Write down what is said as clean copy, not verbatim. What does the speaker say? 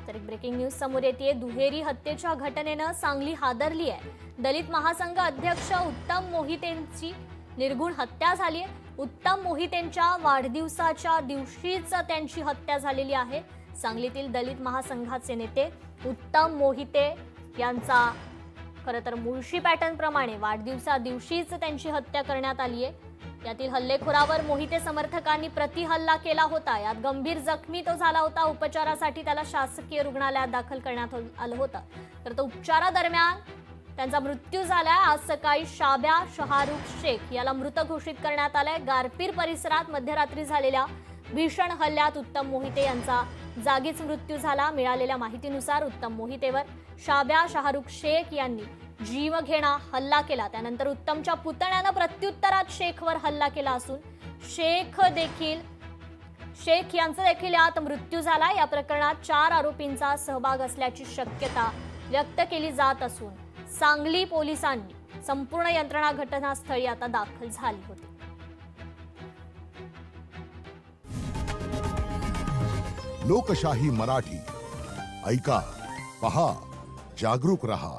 तर एक breaking news समोर येते। दुहेरी हत्येच्या घटनेनं सांगली हादरली आहे। दलित महासंघ अध्यक्ष उत्तम मोहितेंची निर्घुण हत्या झाली आहे। उत्तम मोहितेंच्या वाढदिवसाच्या दिवशीच त्यांची हत्या झालेली आहे। सांगलीतील दलित महासंघाचे नेते उत्तम मोहिते यांचा खरं तर मुळशी पॅटर्न प्रमाणे वाढदिवसा दिवशीच त्यांची हत्या करण्यात आली आहे। यातील हल्लेखोरावर मोहिते समर्थकांनी प्रतिहल्ला केला होता। यात गंभीर जखमी तो झाला होता। उपचारासाठी त्याला शासकीय रुग्णालयात दाखल करण्यात आलं होतं, तर तो उपचारादरम्यान त्यांचा मृत्यू झालाय। आज सकाळी शाब्या शहारुख शेख याला मृत घोषित करण्यात आलंय। गारपीर परिसरात मध्यरात्री झालेल्या भीषण हल्ल्यात उत्तम मोहिते यांचा जागीच मृत्यू झाला। मिळालेल्या माहितीनुसार उत्तम मोहितेवर शाब्या शहारुख शेख यांनी जीवघेणा हल्ला केला। त्यानंतर उत्तमच्या पुतण्यानं प्रत्युत्तरात शेखवर हल्ला केला असून शेख यांचा देखील यात मृत्यू झाला। या प्रकरणात 4 आरोपींचा सहभाग असल्याची शक्यता व्यक्त केली जात असून सांगली पोलिसांनी संपूर्ण यंत्रणा घटनास्थळी आता दाखल झाली होती। लोकशाही मराठी ऐका, पहा, जागरूक रहा।